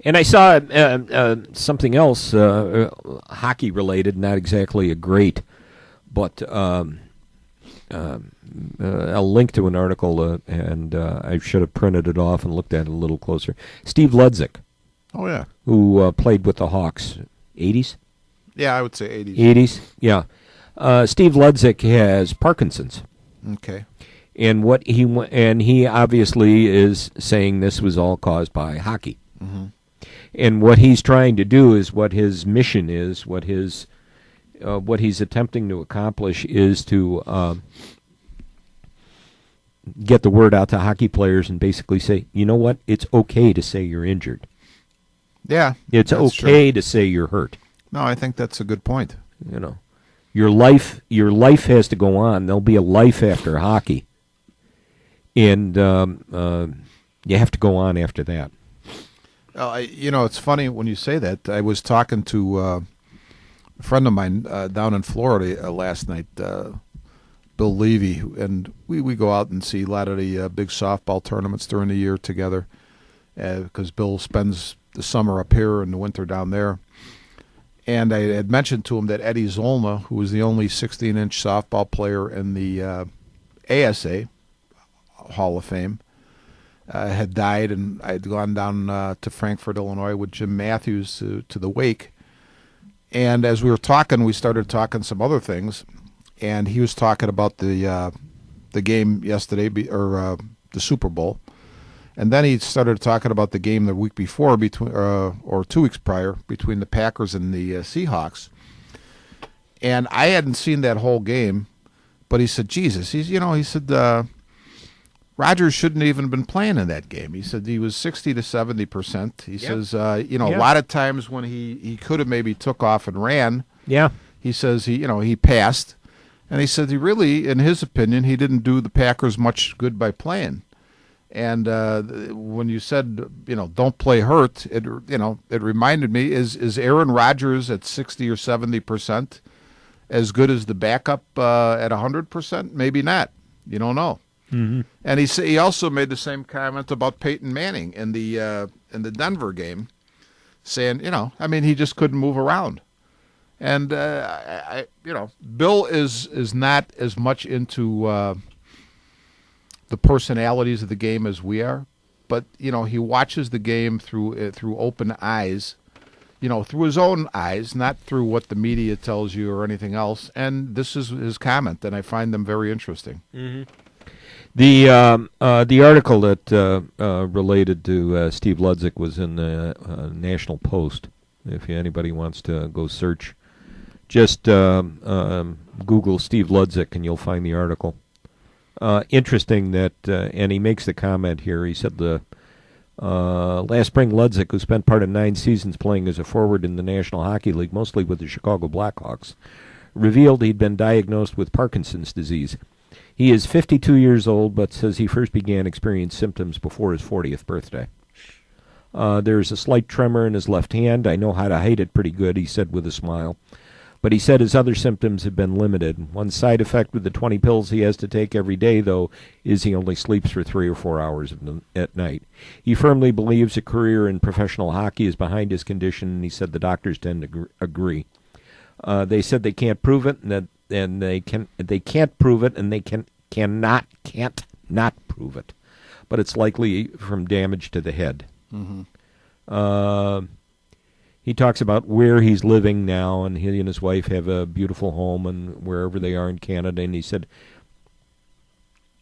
And I saw something else, hockey related, not exactly a great, but I'll link to an article, and I should have printed it off and looked at it a little closer. Steve Ludzik, oh yeah, who played with the Hawks, 80s? yeah, I would say 80s. 80s, yeah. Steve Ludzik has Parkinson's. Okay. And he obviously is saying this was all caused by hockey. And what he's trying to do is what his mission is, what he's attempting to accomplish is to get the word out to hockey players and basically say, you know what, it's okay to say you're injured. Yeah, It's that's okay true. to say you're hurt. No, I think that's a good point. You know, your life has to go on. There'll be a life after hockey, and you have to go on after that. It's funny when you say that. I was talking to a friend of mine down in Florida last night, Bill Levy, and we go out and see a lot of the big softball tournaments during the year together, because Bill spends the summer up here and the winter down there. And I had mentioned to him that Eddie Zolna, who was the only 16-inch softball player in the ASA Hall of Fame, had died, and I had gone down to Frankfort, Illinois with Jim Matthews to the wake. And as we were talking, we started talking some other things. and he was talking about the game yesterday, the Super Bowl, and then he started talking about the game the week before, between or 2 weeks prior, between the Packers and the Seahawks. And I hadn't seen that whole game, but he said, "Jesus, he said Rodgers shouldn't even have been playing in that game." He said he was 60 to 70%. He says, a lot of times when he could have maybe took off and ran. Yeah. He says he passed, and he said he really, in his opinion, he didn't do the Packers much good by playing. And when you said don't play hurt, it reminded me, is Aaron Rodgers at 60 or 70% as good as the backup at 100%? Maybe not. You don't know. Mm-hmm. And he also made the same comment about Peyton Manning in the Denver game, saying he just couldn't move around. And Bill is not as much into the personalities of the game as we are, but he watches the game through open eyes, through his own eyes, not through what the media tells you or anything else. And this is his comment, and I find them very interesting. Mm-hmm. The article that related to Steve Ludzik was in the National Post. If anybody wants to go search, just Google Steve Ludzik and you'll find the article. Interesting that, and he makes the comment here. He said last spring Ludzik, who spent part of 9 seasons playing as a forward in the National Hockey League, mostly with the Chicago Blackhawks, revealed he'd been diagnosed with Parkinson's disease. He is 52 years old, but says he first began experiencing symptoms before his 40th birthday. There's a slight tremor in his left hand. I know how to hide it pretty good, he said with a smile. But he said his other symptoms have been limited. One side effect with the 20 pills he has to take every day, though, is he only sleeps for 3 or 4 hours at night. He firmly believes a career in professional hockey is behind his condition, and he said the doctors tend to agree. They said they can't prove it, and they can't prove it, and they can't not prove it. But it's likely from damage to the head. Mm-hmm. He talks about where he's living now, and he and his wife have a beautiful home, and wherever they are in Canada. And he said,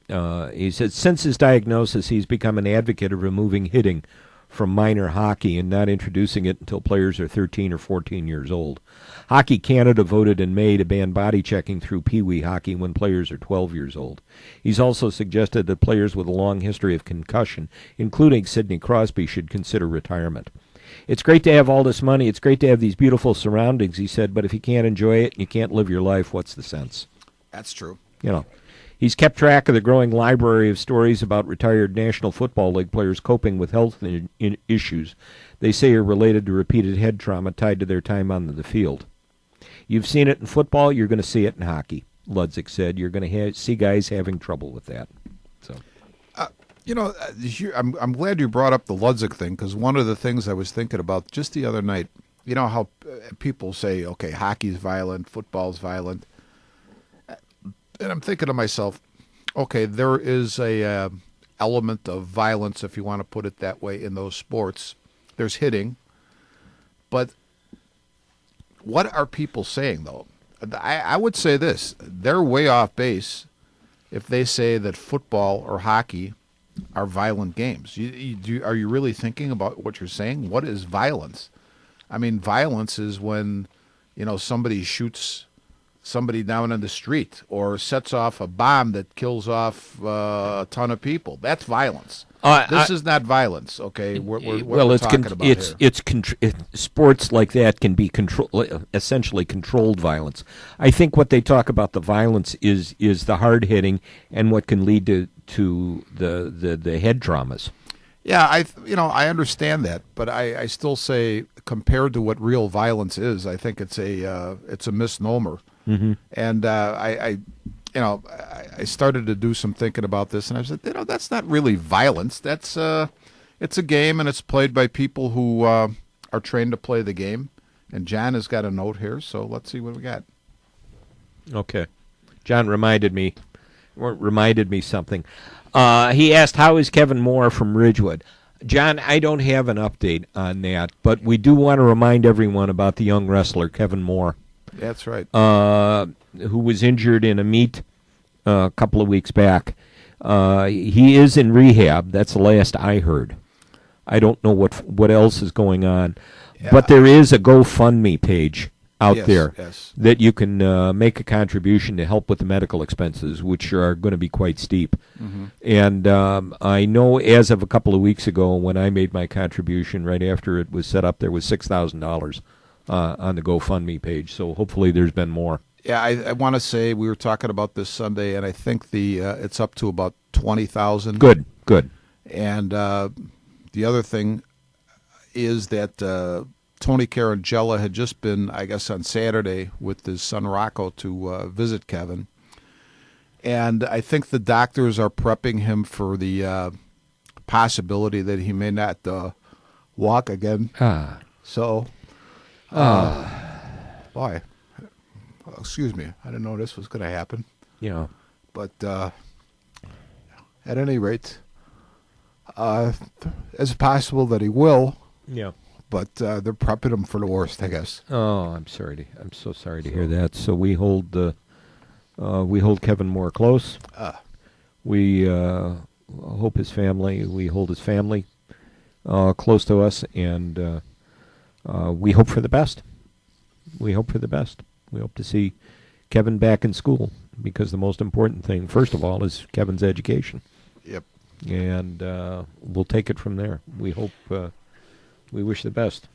since his diagnosis, he's become an advocate of removing hitting from minor hockey and not introducing it until players are 13 or 14 years old. Hockey Canada voted in May to ban body checking through Pee-wee hockey when players are 12 years old. He's also suggested that players with a long history of concussion, including Sidney Crosby, should consider retirement. It's great to have all this money. It's great to have these beautiful surroundings, he said, but if you can't enjoy it and you can't live your life, what's the sense? That's true. He's kept track of the growing library of stories about retired National Football League players coping with health issues they say are related to repeated head trauma tied to their time on the field. You've seen it in football, you're going to see it in hockey, Ludzik said. You're going to see guys having trouble with that. So, I'm glad you brought up the Ludzik thing, because one of the things I was thinking about just the other night, how people say, okay, hockey's violent, football's violent. And I'm thinking to myself, okay, there is a element of violence, if you want to put it that way, in those sports. There's hitting. But what are people saying, though? I would say this. They're way off base if they say that football or hockey are violent games. Are you really thinking about what you're saying? What is violence? I mean, violence is when, somebody shoots somebody down in the street or sets off a bomb that kills off a ton of people. That's violence. This is not violence, okay? We're talking about here. Sports like that can be essentially controlled violence. I think what they talk about the violence is the hard hitting and what can lead to the head traumas. Yeah, I understand that, but I still say compared to what real violence is, I think it's a misnomer. Mm-hmm. And I started to do some thinking about this, and I said, that's not really violence. That's it's a game, and it's played by people who are trained to play the game. And John has got a note here, so let's see what we got. Okay, John reminded me something. He asked, how is Kevin Moore from Ridgewood? John, I don't have an update on that, but we do want to remind everyone about the young wrestler, Kevin Moore. That's right. Who was injured in a meet a couple of weeks back. He is in rehab. That's the last I heard. I don't know what else is going on. Yeah. But there is a GoFundMe page out there Yes. that you can make a contribution to help with the medical expenses, which are going to be quite steep. Mm-hmm. And I know as of a couple of weeks ago, when I made my contribution right after it was set up, there was $6,000 on the GoFundMe page. So hopefully there's been more. Yeah, I want to say we were talking about this Sunday, and I think it's up to about 20,000. Good. And the other thing is that Tony Carangella had just been, I guess, on Saturday with his son Rocco to visit Kevin. And I think the doctors are prepping him for the possibility that he may not walk again. So, boy, excuse me, I didn't know this was going to happen. Yeah. But at any rate, it's possible that he will. Yeah. But they're prepping him for the worst, I guess. Oh, I'm so sorry to hear that. So we hold Kevin Moore close. We hope his family. We hold his family close to us, and we hope for the best. We hope for the best. We hope to see Kevin back in school, because the most important thing, first of all, is Kevin's education. Yep. And we'll take it from there. We hope. We wish the best.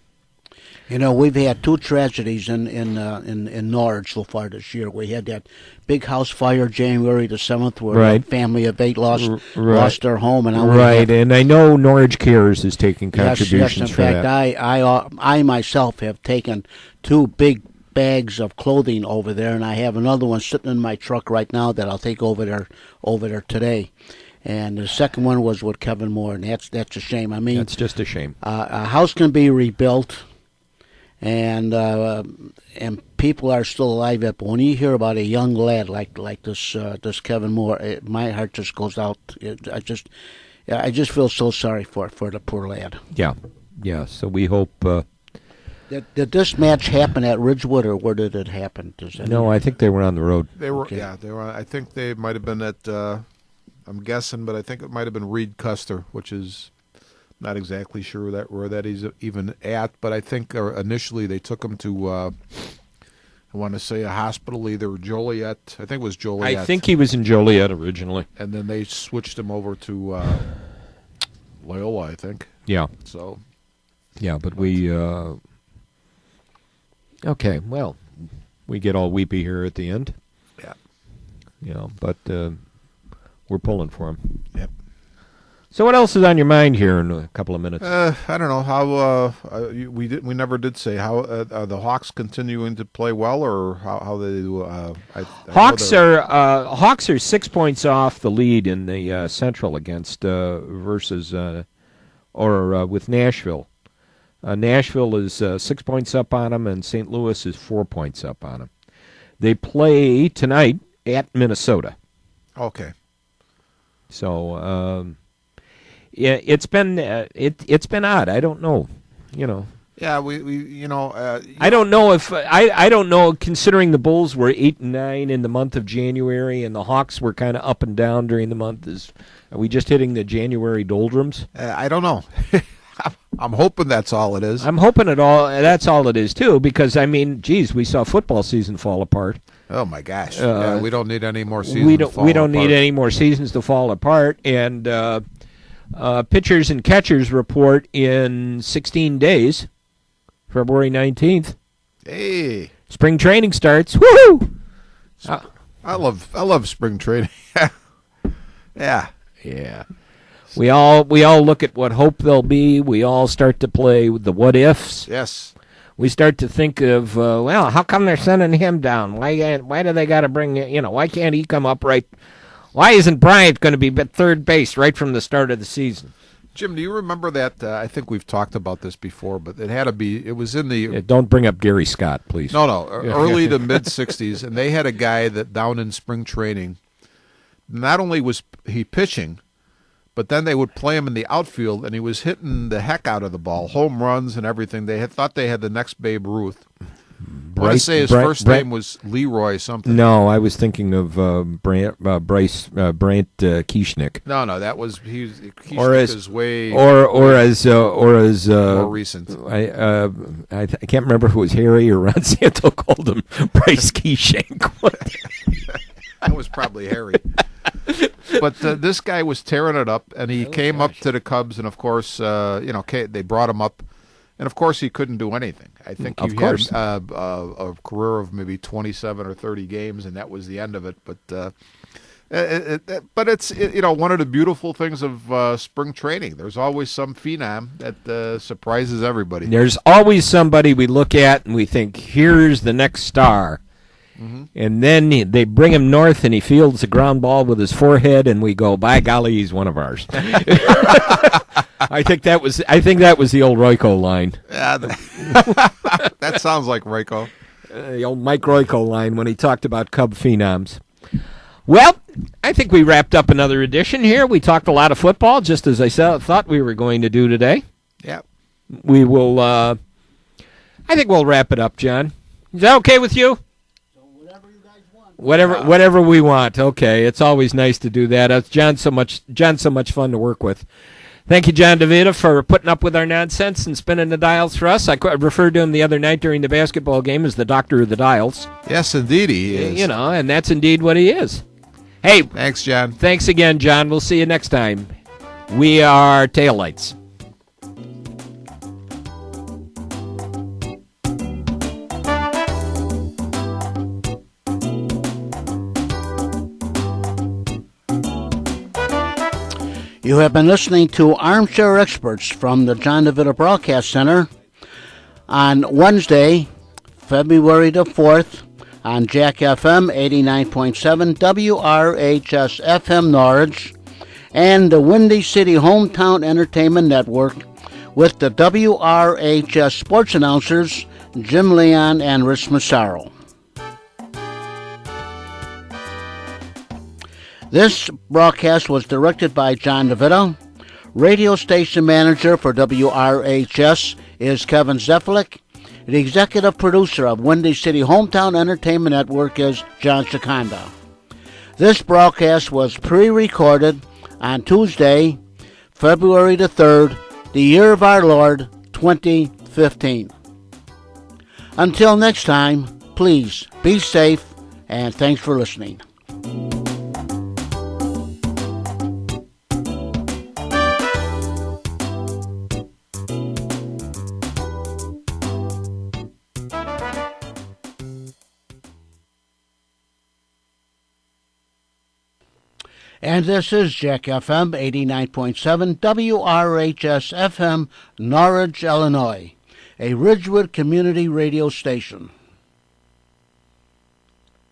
You know, we've had two tragedies in Norwich so far this year. We had that big house fire January the 7th, where a family of 8 lost their home, and and I know Norwich Cares is taking contributions in for fact, that. I myself have taken 2 big bags of clothing over there, and I have another one sitting in my truck right now that I'll take over there today. And the second one was with Kevin Moore, and that's a shame. I mean, that's just a shame. A house can be rebuilt, and people are still alive. But when you hear about a young lad like this Kevin Moore, my heart just goes out. I just feel so sorry for the poor lad. Yeah. So we hope. Did this match happen at Ridgewood, or where did it happen? I think they were on the road. They were. Okay. Yeah, they were. I think they might have been at. I'm guessing, but I think it might have been Reed Custer, which is not exactly sure where that he's even at. But I think initially they took him to, I want to say, a hospital, either Joliet. I think it was Joliet. I think he was in Joliet originally. And then they switched him over to Loyola, I think. Yeah. So. Yeah, but we. Okay, well, we get all weepy here at the end. Yeah. But. We're pulling for him. Yep. So what else is on your mind here in a couple of minutes? I don't know how we never did say how are the Hawks continuing to play well, or how they do. Hawks are 6 points off the lead in the Central against versus with Nashville. Nashville is 6 points up on them, and St. Louis is 4 points up on them. They play tonight at Minnesota. Okay. So, it's been odd. I don't know, Yeah, we I don't know if I don't know. Considering the Bulls were 8 and 9 in the month of January, and the Hawks were kind of up and down during the month. Are we just hitting the January doldrums? I don't know. I'm hoping that's all it is. I'm hoping that's all it is too. Because I mean, geez, we saw football season fall apart. Oh my gosh! We don't need any more seasons. We don't need any more seasons to fall apart. And pitchers and catchers report in 16 days, February 19th. Hey, spring training starts. Woohoo! I love spring training. Yeah. We all look at what hope there'll be. We all start to play with the what ifs. Yes. We start to think of, how come they're sending him down? Why do they got to bring, why can't he come up right? Why isn't Bryant going to be at third base right from the start of the season? Jim, do you remember that? I think we've talked about this before, but it was in the... Don't bring up Gary Scott, please. No, early to mid-'60s, and they had a guy that down in spring training, not only was he pitching, but then they would play him in the outfield, and he was hitting the heck out of the ball, home runs and everything. They thought they had the next Babe Ruth. want to say his first name was Leroy something. No, I was thinking of Brant Kieschnick. No, that was Kieschnick Or as- is way Or as more recent. I can't remember if it was Harry or Ron Santo called him Bryce Keyshank. That was probably Harry. But this guy was tearing it up, and he came up to the Cubs, and of course, they brought him up, and of course, he couldn't do anything. I think he had a career of maybe 27 or 30 games, and that was the end of it. But it's one of the beautiful things of spring training. There's always some phenom that surprises everybody. There's always somebody we look at and we think, here's the next star. Mm-hmm. And then they bring him north, and he fields a ground ball with his forehead, and we go, by golly, he's one of ours. I think that was the old Royko line. Yeah, that sounds like Royko. The old Mike Royko line when he talked about Cub phenoms. Well, I think we wrapped up another edition here. We talked a lot of football, just as I thought we were going to do today. Yeah. We will, I think we'll wrap it up, John. Is that okay with you? Whatever we want. Okay, it's always nice to do that. John's so much fun to work with. Thank you, John DeVita, for putting up with our nonsense and spinning the dials for us. I referred to him the other night during the basketball game as the doctor of the dials. Yes, indeed he is. And that's indeed what he is. Hey, thanks, John. Thanks again, John. We'll see you next time. We are Taillights. You have been listening to Armchair Experts from the John DeVita Broadcast Center on Wednesday, February the 4th on Jack FM 89.7, WRHS FM Norwich, and the Windy City Hometown Entertainment Network with the WRHS sports announcers Jim Leon and Rich Massaro. This broadcast was directed by John DeVita. Radio station manager for WRHS is Kevin Zeflik. The executive producer of Windy City Hometown Entertainment Network is John Seconda. This broadcast was pre-recorded on Tuesday, February the 3rd, the year of our Lord, 2015. Until next time, please be safe, and thanks for listening. And this is Jack FM 89.7 WRHS FM, Norwich, Illinois, a Ridgewood community radio station.